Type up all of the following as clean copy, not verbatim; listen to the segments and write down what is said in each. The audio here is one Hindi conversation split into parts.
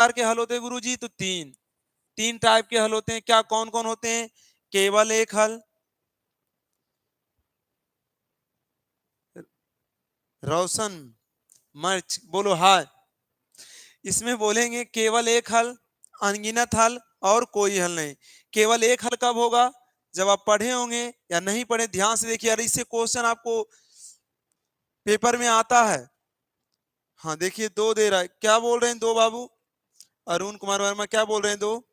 प्रकार के हल होते हैं गुरुजी? तो तीन टाइप के हल होते हैं। क्या कौन कौन होते हैं? केवल एक हल, रोशन मर्च बोलो हाय। इसमें बोलेंगे केवल एक हल, अनगिनत हल और कोई हल नहीं। केवल एक हल कब होगा? जब आप पढ़े होंगे या नहीं पढ़े, ध्यान से देखिए। अरे इससे क्वेश्चन आपको पेपर में आता है। हाँ देखिए, दो दे रहा है। क्या बोल रहे हैं दो बाबू? अरुण कुमार वर्मा क्या बोल रहे हैं? दो।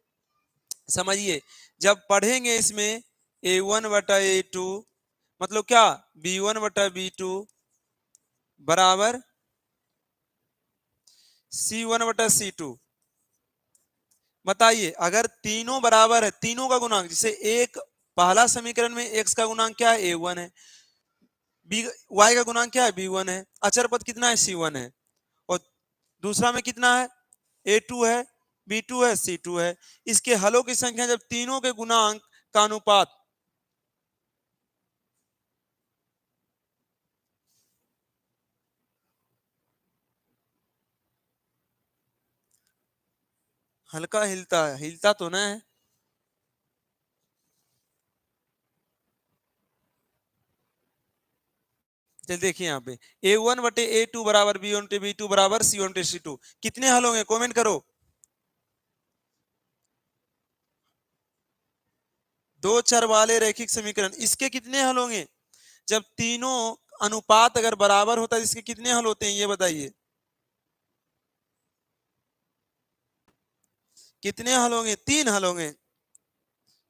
समझिए, जब पढ़ेंगे इसमें A1/A2 मतलब क्या, B1/B2 बराबर C1/C2। बताइए, अगर तीनों बराबर है, तीनों का गुणांक, जैसे एक पहला समीकरण में x का गुणांक क्या है? A1 है। बी y का गुणांक क्या है? B1 है। अचर पद कितना है? C1 है। और दूसरा में कितना है? A2 है, B2 है, C2 है। इसके हलों की संख्या जब तीनों के गुणांक का अनुपात, हल्का हिलता है, हिलता तो ना है। चलिए देखिए यहाँ पे A1/A2 बराबर B1/B2 बराबर C1/C2। कितने हल होंगे? कमेंट करो। दो चर वाले रैखिक समीकरण, इसके कितने हल होंगे? जब तीनों अनुपात अगर बराबर होता है, इसके कितने हल होते हैं ये बताइए? कितने हल होंगे? तीन हल होंगे।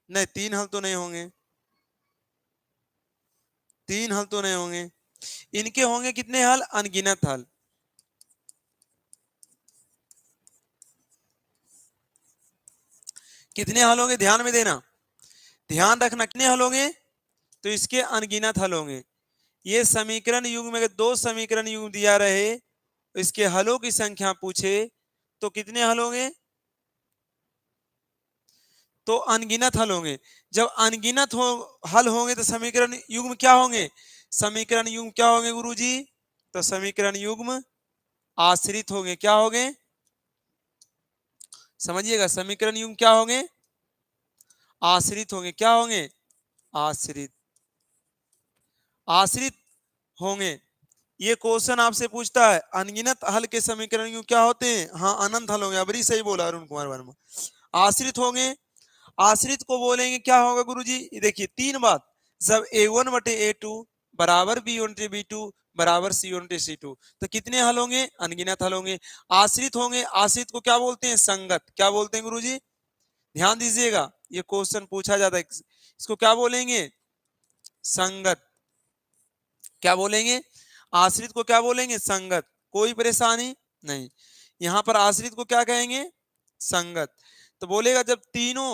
नहीं, तीन हल तो नहीं होंगे। तीन हल तो नहीं होंगे। इनके होंगे कितने हल? अनगिनत हल। कितने हल होंगे? ध्यान में देना, ध्यान रखना। कितने हल होंगे? तो इसके अनगिनत हल होंगे। ये समीकरण युग्म में अगर दो समीकरण युग्म दिया रहे, इसके हलों की संख्या पूछे तो कितने हल होंगे? तो अनगिनत हल होंगे। जब अनगिनत हल होंगे तो समीकरण युग्म क्या होंगे? समीकरण युग्म क्या होंगे गुरुजी? तो समीकरण युग्म आश्रित होंगे। क्या होंगे? समझिएगा, समीकरण युग्म क्या होंगे? आश्रित होंगे। क्या होंगे? आश्रित। आश्रित होंगे। ये क्वेश्चन आपसे पूछता है अनगिनत हल के समीकरण युग्म क्या होते हैं? हाँ, अनंत हल होंगे। अबरी सही बोला अरुण कुमार वर्मा। आश्रित होंगे। आश्रित को बोलेंगे क्या होगा गुरुजी? देखिए तीन बात। जब A1/A2 बराबर B1/B2 बराबर C1/C2, तो कितने हल होंगे? अनगिनत हल होंगे। आश्रित होंगे। आश्रित को क्या बोलते हैं? संगत। क्या बोलते हैं गुरुजी? ध्यान दीजिएगा, ये क्वेश्चन पूछा जाता है। इसको क्या बोलेंगे? संगत। क्या बोलेंगे? आश्रित को क्या बोलेंगे? संगत। कोई परेशानी नहीं। यहां पर आश्रित को क्या कहेंगे? संगत। तो बोलेगा जब तीनों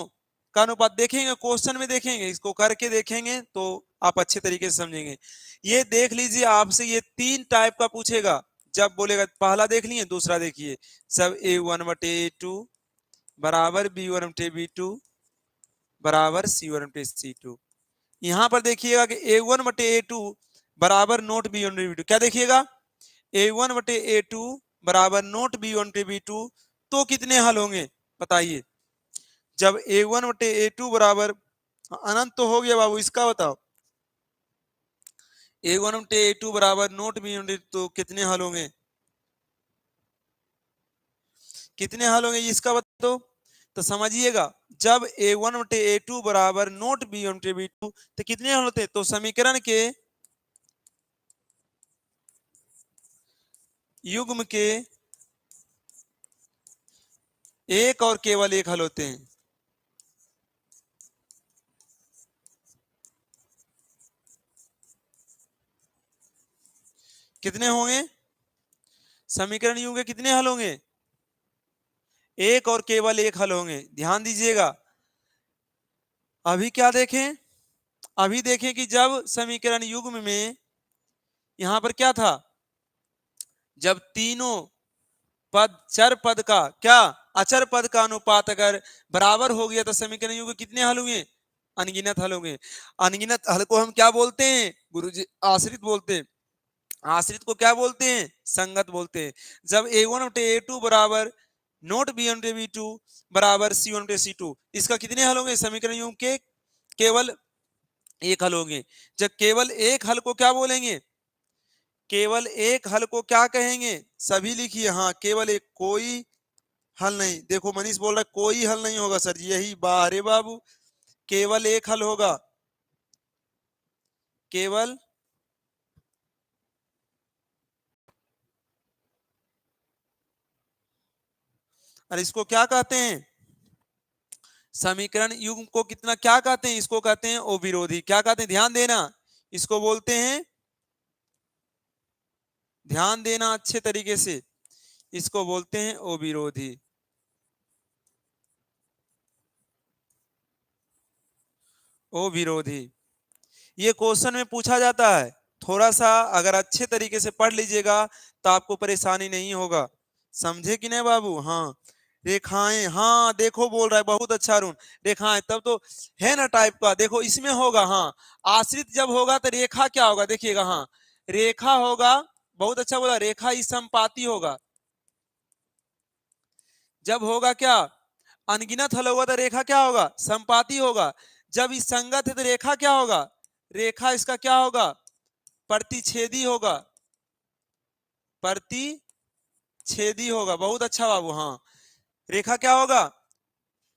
का अनुपात देखेंगे, क्वेश्चन में देखेंगे, इसको करके देखेंगे तो आप अच्छे तरीके से समझेंगे। ये देख लीजिए, आपसे ये तीन टाइप का पूछेगा। जब बोलेगा, पहला देख लिए, दूसरा देखिए, सब A1/A2 बराबर B1/B2 बराबर C1/C2। यहां पर देखिएगा कि A1/A2 बराबर नोट B1/B2। क्या देखिएगा? A1/A2 बराबर नोट B1/B2। तो कितने हल होंगे बताइए? जब A1/A2 बराबर अनंत तो हो गया बाबू, इसका बताओ। A1/A2 बराबर नोट B1/B2 तो कितने हल होंगे? कितने हल होंगे इसका बताओ। तो समझिएगा, जब A1/A2 बराबर नोट B1/B2 तो कितने हल होते? तो समीकरण के युग्म के एक और केवल एक हल होते हैं। कितने होंगे? समीकरण युग्म के कितने हल होंगे? एक और केवल एक हल होंगे। ध्यान दीजिएगा। अभी क्या देखें? अभी देखें कि जब समीकरण युग्म में यहां पर क्या था? जब तीनों पद, चर पद का क्या, अचर पद का अनुपात अगर बराबर हो गया तो समीकरण युग्म कितने हल होंगे? अनगिनत हल होंगे। अनगिनत हल को हम क्या बोलते हैं गुरुजी? आश्रित बोलते हैं। आश्रित को क्या बोलते हैं? संगत बोलते हैं। जब A1/A2 बराबर note B one B two बराबर सी वन सी टू। इसका कितने हल होंगे समीकरण यूं के केवल एक हल होंगे। जब केवल एक हल को क्या बोलेंगे, केवल एक हल को क्या कहेंगे, सभी लिखिए। हाँ केवल एक, कोई हल नहीं। देखो मनीष बोल रहा है कोई हल नहीं होगा सर जी, यही बारे बाबू, केवल एक हल होगा, केवल और इसको क्या कहते हैं, समीकरण युग्म को कितना क्या कहते हैं, इसको कहते हैं अविरोधी। क्या कहते हैं, ध्यान देना, इसको बोलते हैं, ध्यान देना अच्छे तरीके से, इसको बोलते हैं अविरोधी, अविरोधी। ये क्वेश्चन में पूछा जाता है, थोड़ा सा अगर अच्छे तरीके से पढ़ लीजिएगा तो आपको परेशानी नहीं होगा। समझे कि नहीं बाबू। हाँ रेखाएं, हाँ देखो बोल रहा है, बहुत अच्छा अरुण, रेखाएं तब तो है ना टाइप का। देखो इसमें होगा, हाँ आश्रित जब होगा तो रेखा क्या होगा, देखिएगा, हाँ रेखा होगा, बहुत अच्छा बोला, रेखा इस संपाती होगा। जब होगा क्या, अनगिनत हल होगा तो रेखा क्या होगा, संपाती होगा। जब इस संगत है तो रेखा क्या होगा, रेखा इसका क्या होगा, प्रतिच्छेदी होगा, प्रतिच्छेदी होगा। बहुत अच्छा बाबू, हाँ रेखा क्या होगा,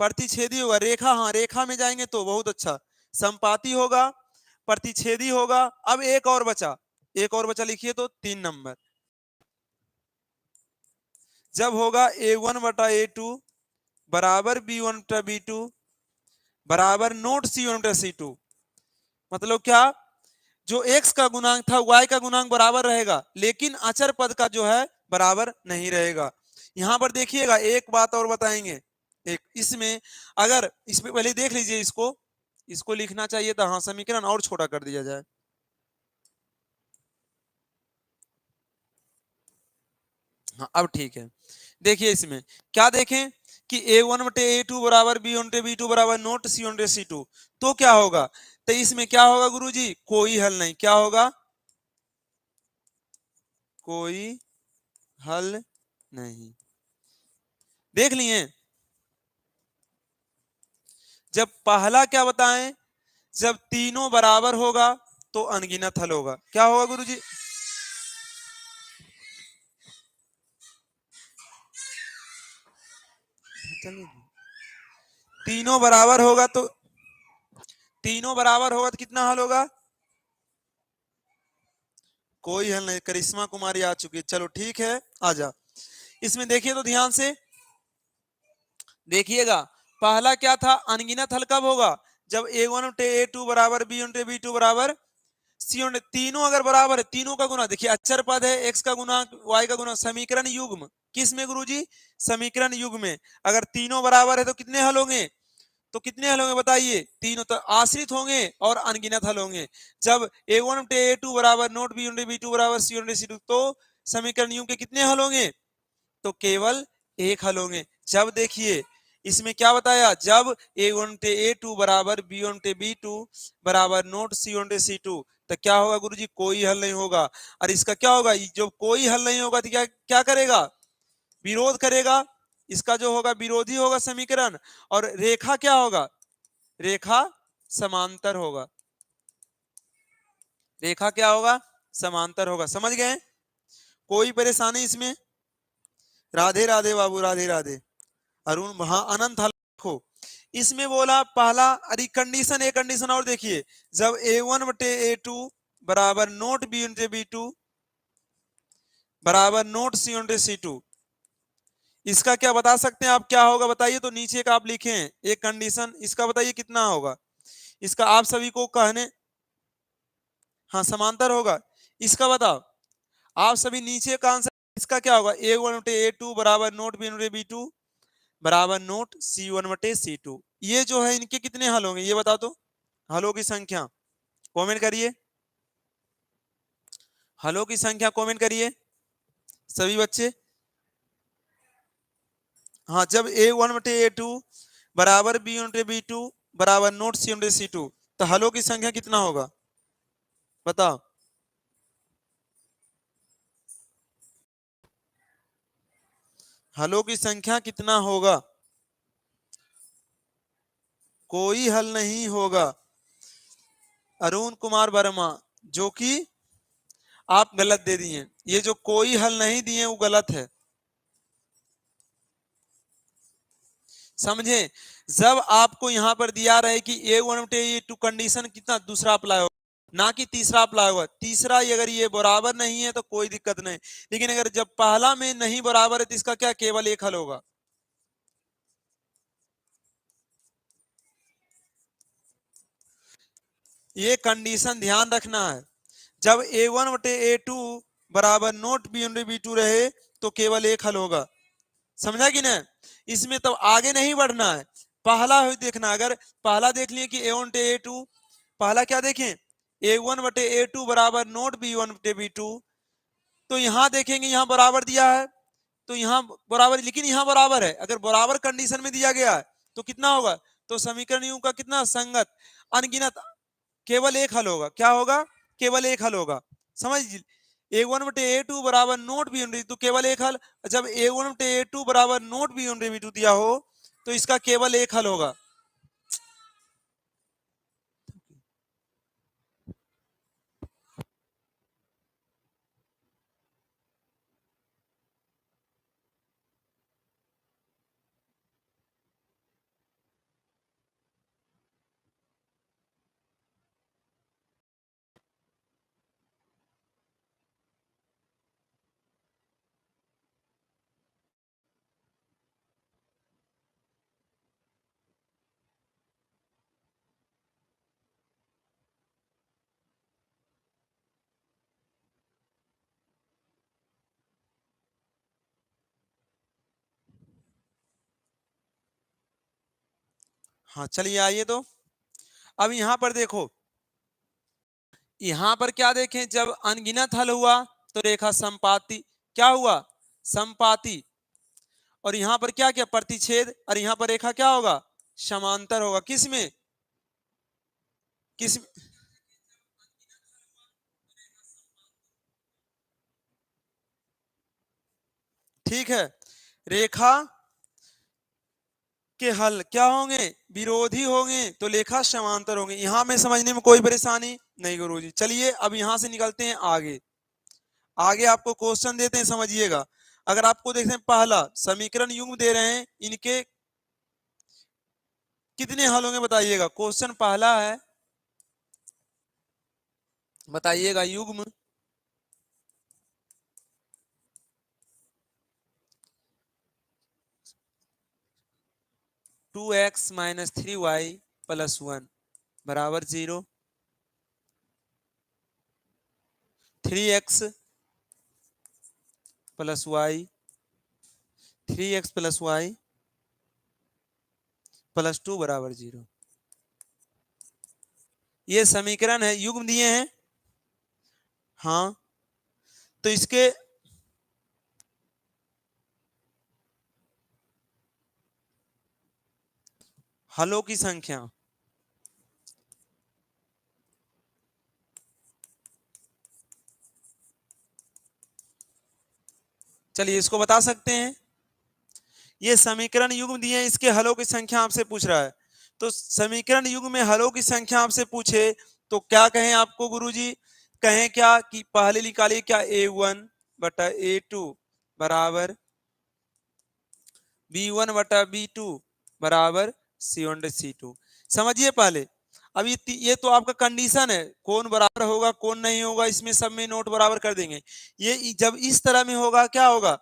प्रतिच्छेदी होगा। रेखा, हाँ रेखा में जाएंगे तो बहुत अच्छा, संपाती होगा, प्रतिच्छेदी होगा। अब एक और बचा, एक और बचा, लिखिए तो 3 नंबर। जब होगा a1/a2 बराबर b1/b2 बराबर नोट c1/c2, मतलब क्या, जो x का गुणांक था y का गुणांक बराबर रहेगा, लेकिन अचर पद का जो है बराबर नहीं रहेगा। यहां पर देखिएगा एक बात और बताएंगे, एक इसमें, अगर इसमें पहले देख लीजिए, इसको इसको लिखना चाहिए था, हाँ समीकरण और छोटा कर दिया जाए। हाँ अब ठीक है। देखिए इसमें क्या देखें कि a1/a2 बराबर b1/b2 बराबर नोट c1/c2, तो क्या होगा, तो इसमें क्या होगा गुरुजी, कोई हल नहीं। क्या होगा, कोई हल नहीं। देख लिए, जब पहला क्या बताएं, जब तीनों बराबर होगा तो अनगिनत हल होगा। क्या होगा गुरुजी, तीनों बराबर होगा तो, तीनों बराबर होगा तो कितना हल होगा, कोई हल नहीं। करिश्मा कुमारी आ चुकी है, चलो ठीक है आ जा। इसमें देखिए तो ध्यान से देखिएगा, पहला क्या था, अनगिनत हल कब होगा, जब a1/a2 बराबर b1/b2 बराबर c1, तीनों अगर बराबर है, तीनों का गुना, देखिए अचर पद है, x का गुना y का गुना, समीकरण युग्म किस में गुरुजी, समीकरण युग्म में। अगर तीनों बराबर है तो कितने हल होंगे, तो कितने हल होंगे बताइए, तीनों तो आश्रित होंगे और अनगिनत हल होंगे। जब a1/a2 बराबर नोट b1/b2 बराबर c1/c2, तो समीकरण युग्म के कितने हल होंगे, तो केवल एक हल होंगे। जब देखिए इसमें क्या बताया, जब a1/a2 बराबर b1/b2 बराबर नोट c1/c2, तो क्या होगा गुरुजी, कोई हल नहीं होगा। और इसका क्या होगा, जो कोई हल नहीं होगा तो क्या क्या करेगा, विरोध करेगा, इसका जो होगा विरोधी होगा समीकरण। और रेखा क्या होगा, रेखा समांतर होगा, रेखा क्या होगा, समांतर होगा। समझ गए, कोई परेशानी इसमें, राधे राधे बाबू, राधे राधे। अरुण, हाँ अनंत हल देखो, इसमें बोला पहला, अरे कंडीशन, एक कंडीशन और देखिए, जब a1/a2 बराबर नोट b1/b2 बराबर नोट c1/c2, इसका क्या बता सकते हैं आप, क्या होगा बताइए, तो नीचे का आप लिखें एक कंडीशन, इसका बताइए कितना होगा, इसका आप सभी को कहने, हाँ समांतर होगा। इसका बताओ आप सभी, नीचे का आंसर इसका क्या होगा, a1/a2 बराबर नोट b1/b2 बराबर नोट c1/c2। ये जो है इनके कितने हल होंगे ये बता दो, हलों की संख्या कमेंट करिए, हलों की संख्या कमेंट करिए सभी बच्चे। हाँ जब a1/a2 बराबर b1/b2 बराबर नोट c1/c2, तो हलों की संख्या कितना होगा बताओ। हलों की संख्या कितना होगा? कोई हल नहीं होगा। अरुण कुमार वर्मा, जो कि आप गलत दे दिए। ये जो कोई हल नहीं दिए वो गलत है, समझे? जब आपको यहां पर दिया रहे कि A1/A2 कंडीशन कितना दूसरा अप्लाई होगा, ना कि तीसरा अप्लाई होगा। तीसरा अगर ये बराबर नहीं है तो कोई दिक्कत नहीं, लेकिन अगर जब पहला में नहीं बराबर है तो इसका क्या केवल एक हल होगा। ये कंडीशन ध्यान रखना है। जब A1/A2 बराबर नोट B1/B2 रहे तो केवल एक हल होगा, समझा कि नहीं? इसमें तो आगे नहीं बढ़ना है, पहला देखना। अगर पहला देख लिए कि A1/A2, पहला क्या देखें, A1/A2 बराबर नोट B1/B2, तो यहां देखेंगे यहां बराबर दिया है तो यहां बराबर, लेकिन यहां बराबर है। अगर बराबर कंडीशन में दिया गया है तो कितना होगा, तो समीकरण यू का कितना संगत अनगिनत केवल एक हल होगा। क्या होगा? केवल एक हल होगा, समझ? A1/A2 बराबर नोट B1/B2 केवल एक हल। जब A1/A2 बराबर नोट B1/B2 दिया हो तो इसका केवल एक हल होगा। हाँ चलिए आइए, तो अब यहां पर देखो, यहां पर क्या देखें, जब अनगिनत हल हुआ तो रेखा संपाती क्या हुआ, संपाती। और यहां पर क्या क्या प्रतिच्छेद, और यहां पर रेखा क्या होगा, समांतर होगा। किस में, किस, ठीक है, रेखा के हल क्या होंगे, विरोधी होंगे तो रेखा समांतर होंगे। यहां में समझने में कोई परेशानी नहीं गुरुजी। चलिए अब यहां से निकलते हैं आगे। आगे आपको क्वेश्चन देते हैं, समझिएगा। अगर आपको देखते हैं पहला समीकरण युग्म दे रहे हैं, इनके कितने हल होंगे बताइएगा। क्वेश्चन पहला है, बताइएगा युग्म 2x - 3y + 1 बराबर 0, 3x + y, 3x + y + 2 बराबर 0। ये समीकरण है, युग्म दिए हैं। हाँ, तो इसके हलों की संख्या, चलिए इसको बता सकते हैं। ये समीकरण युग्म दिए हैं, इसके हलों की संख्या आपसे पूछ रहा है। तो समीकरण युग्म में हलों की संख्या आपसे पूछे तो क्या कहें आपको गुरुजी? कहें क्या कि पहले निकालिए क्या, A1/A2 बराबर B1/B2 बराबर C1/C2। समझिए पहले। अब ये तो आपका कंडीशन है, कौन बराबर होगा कौन नहीं होगा, इसमें सब में नोट बराबर कर देंगे। ये जब इस तरह में होगा क्या होगा,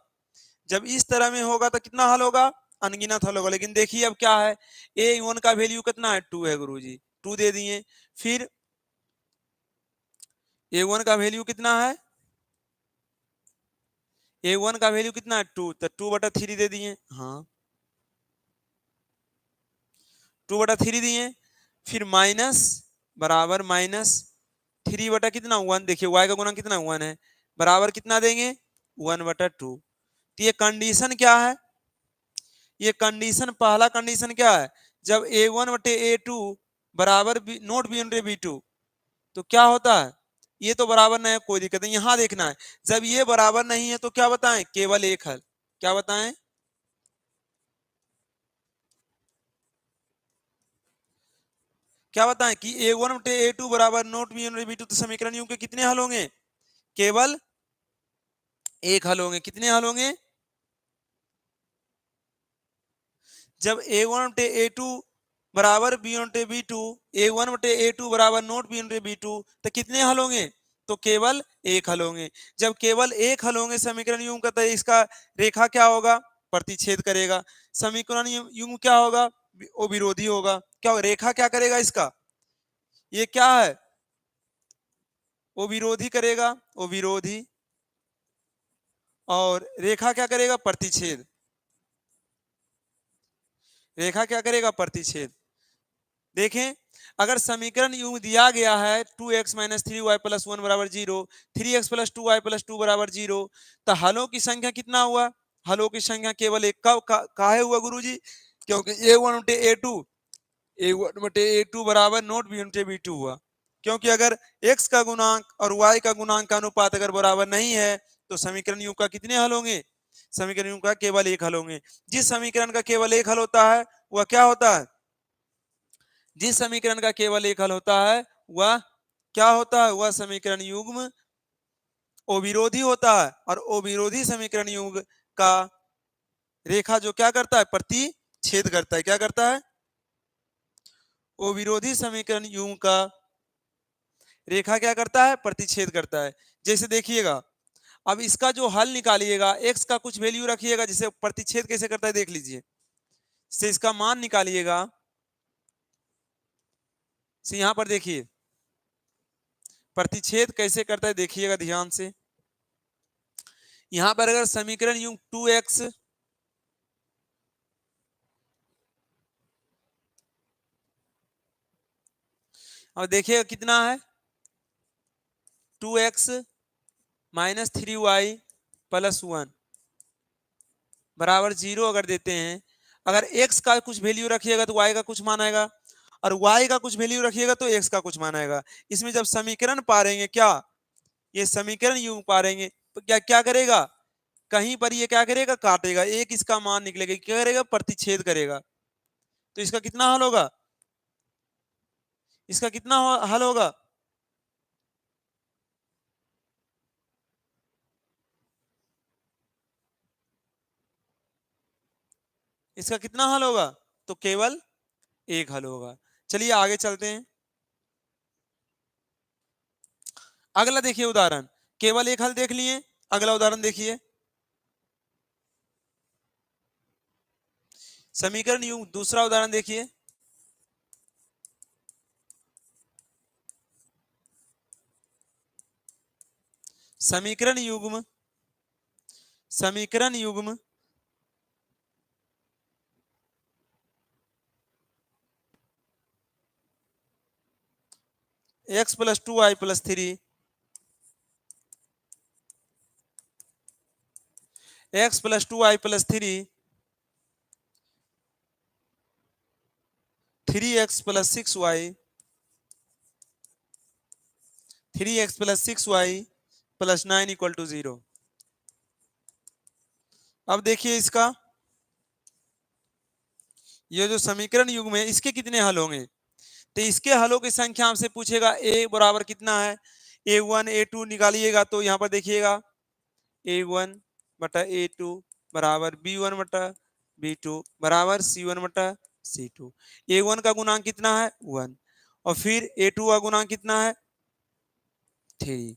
जब इस तरह में होगा तो कितना हल होगा, अनगिनत हल होगा। लेकिन देखिए अब क्या है, A1 का वैल्यू कितना है, 2 है गुरुजी, 2 दे दिए। फिर A1 का वैल्यू कितना है, A1 का वैल्यू कितना है, 2, तो 2/3 दे दिए। हाँ, 2/3 दिए। फिर माइनस बराबर -3 बटा कितना, 1। देखिए y का गुना कितना, 1 है, बराबर कितना देंगे, 1/2। तो ये कंडीशन क्या है, ये कंडीशन पहला कंडीशन क्या है, जब A1/A2 बराबर नोट B1/B2 तो क्या होता है, ये तो बराबर नहीं है, कोई दिक्कत नहीं। यहां देखना है, जब ये बराबर नहीं है तो क्या बताएं, केवल एक हल। क्या बताएं, क्या बताएं कि a1 बटे a2 बराबर नोट b1 बटे b2, तो समीकरण यूं के कितने हल होंगे? केवल एक हल होंगे। कितने हल होंगे? जब a1 बटे a2 बराबर b1 बटे b2, a1 बटे a2 बराबर नोट b1 बटे b2, तो कितने हल होंगे? तो केवल एक हल होंगे। जब केवल एक हल होंगे समीकरण यूं का, तो इसका रेखा क्या होगा? प्रतिच्छेद करेगा। समीकरण यूं क्या होगा? वो विरोधी होगा। क्या होगा? रेखा क्या करेगा इसका? ये क्या है? वो विरोधी करेगा, वो विरोधी। और रेखा क्या करेगा? प्रतिच्छेद। रेखा क्या करेगा? प्रतिच्छेद। देखें, अगर समीकरण यूं दिया गया है 2x माइनस 3y प्लस 1 बराबर 0, 3x प्लस 2y प्लस 2 बराबर 0, तो हलों की संख्या कितना हुआ? हलों की संख्या केवल एक। काहे हुआ गुरुजी? क्योंकि a1 बटे a2, a1 बटे a2 बराबर नोट b1 बटे b2 हुआ। क्योंकि अगर x का गुणांक और y का गुणांक का अनुपात अगर बराबर नहीं है, तो समीकरण यूं का कितने हल होंगे? समीकरण यूं का केवल एक हल होंगे। जिस समीकरण का केवल एक हल होता है वह क्या होता है? जिस समीकरण का केवल एक हल होता है वह क्या होता है? वह समीकरण युग्म अविरोधी होता है। और अविरोधी समीकरण युग्म का रेखा जो क्या करता है? प्रतिच्छेद करता है। क्या करता है? अविरोधी समीकरण युग्म का रेखा क्या करता है? प्रतिच्छेद करता है। जैसे देखिएगा, अब इसका जो हल निकालिएगा, x का कुछ वैल्यू रखिएगा, जिसे प्रतिच्छेद कैसे करता है देख लीजिए। से इसका मान निकालिएगा। से यहां पर देखिए प्रतिच्छेद कैसे करता है, देखिएगा ध्यान से। यहां पर अगर समीकरण यूं 2x, और देखिएगा कितना है? 2x माइनस 3y प्लस 1 बराबर 0 अगर देते हैं, अगर x का कुछ वैल्यू रखिएगा तो y का कुछ मान आएगा, और y का कुछ वैल्यू रखिएगा तो x का कुछ मान आएगा। इसमें जब समीकरण पारेंगे, क्या ये समीकरण यूं पारेंगे, तो क्या क्या करेगा? कहीं पर ये क्या करेगा? काटेगा। एक इसका मान निकलेगा, क्या करेगा? प्रतिच्छेद करेगा। तो इसका कितना हल होगा? इसका कितना हल होगा? इसका कितना हल होगा? तो केवल एक हल होगा। चलिए आगे चलते हैं। अगला देखिए उदाहरण। केवल एक हल देख लिए। अगला उदाहरण देखिए। समीकरण युग्म दूसरा उदाहरण देखिए। समीकरण युग्म समीकरण युग्म x plus 2y plus 3, x plus 2y plus 3, 3x plus 6y, 3x plus 6y plus 9 equal to 0। अब देखिए इसका, ये जो समीकरण युग्म है इसके कितने हल होंगे? तो इसके हलों की संख्या आपसे पूछेगा a बराबर कितना है? a1 a2 निकालिएगा, तो यहाँ पर देखिएगा a1 बटा a2 बराबर b1 बटा b2 बराबर c1 बटा c2। a1 का गुणांक कितना है? 1। और फिर a2 का गुणांक कितना है? 3।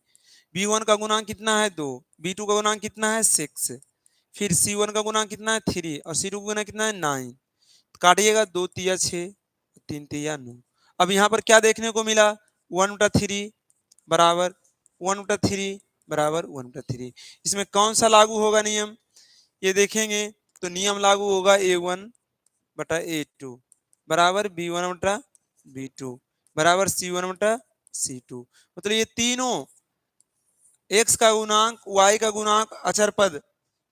b1 का गुणांक कितना है? 2। b2 का गुणांक कितना है? 6। फिर c1 का गुणांक कितना है? 3। और c2 का गुणांक कितना है? 9। काटिएगा, 2 तिया 6, 3 तिया 9। अब यहाँ पर क्या देखने को मिला? 1 बटा 3 बराबर 1 बटा 3 बराबर 1 बटा 3। इसमें कौन सा लागू होगा नियम? ये देखेंगे तो नियम लागू होगा a1 बटा a2 बराबर b1 बटा b2 बराबर c1 बटा c2। मतलब ये तीनों x का गुणांक, y का गुणांक, अचर पद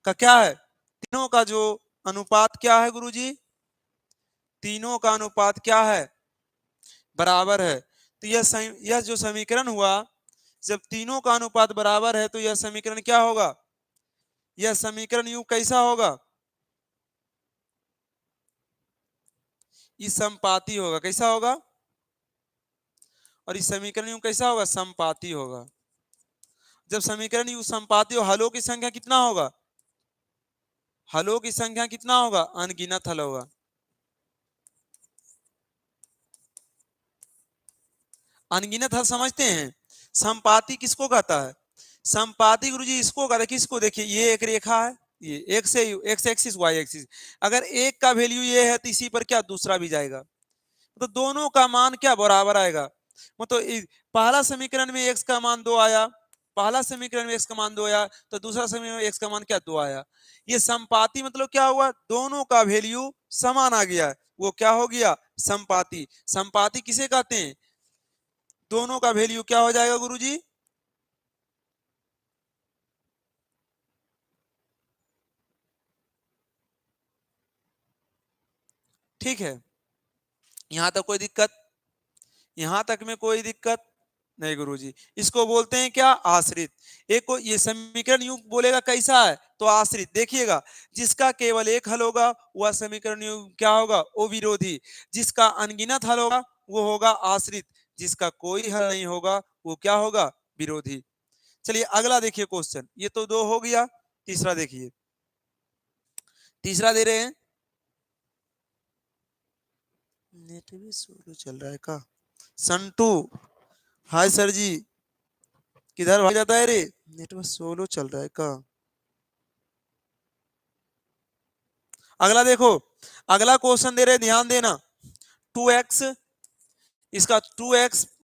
का क्या है? तीनों का जो अनुपात क्या है गुरुजी? तीनों का अनुपात क्या है? बराबर है। तो यह जो समीकरण हुआ, जब तीनों का अनुपात बराबर है तो यह समीकरण क्या होगा? यह समीकरण यूं कैसा होगा? इस समपाती होगा। कैसा होगा? और इस समीकरण यू कैसा होगा, समपाती होगा। जब समीकरण यू समपाती हो, हलों की संख्या कितना होगा, हलों की संख्या कितना होगा, अनगिनत हल होगा। अनगिनत हल समझते हैं। समपाती किसको कहता है, समपाती गुरुजी इसको कहता है, किसको, देखिए ये एक रेखा है, ये एक्स एक्सिस वाई एक्सिस, अगर एक का वैल्यू ये है तो इसी पर क्या दूसरा भी जाएगा, तो दोनों का मान क्या बराबर आएगा। मतलब पहला समीकरण में एक्स का मान 2 आया, पहला समीकरण में एक्स का मान 2 आया, तो दूसरा समीकरण में एक्स का मान क्या 2 आया। ये समपाती मतलब क्या हुआ, दोनों का वैल्यू समान आ गया, वो क्या हो गया, समपाती। समपाती किसे कहते हैं, दोनों का वैल्यू क्या हो जाएगा गुरुजी, ठीक है। यहां तक कोई दिक्कत, यहां तक में कोई दिक्कत नहीं गुरुजी। इसको बोलते हैं क्या, आश्रित। एक को ये समीकरण यूं बोलेगा कैसा है, तो आश्रित। देखिएगा, जिसका केवल एक हल होगा वह समीकरण यूं क्या होगा, वो विरोधी। जिसका अनगिनत हल होगा वो होगा आश्रित, जिसका कोई हल नहीं होगा वो क्या होगा, विरोधी। चलिए अगला देखिए क्वेश्चन, ये तो दो हो गया, तीसरा देखिए। तीसरा दे रहे हैं, नेट भी स्लो चल रहा है का, संटू, हाय सर जी, किधर भाग जाता है रे, नेटवर्क स्लो चल रहा है का। अगला देखो, अगला क्वेश्चन दे रहे, ध्यान देना। 2x, इसका 2x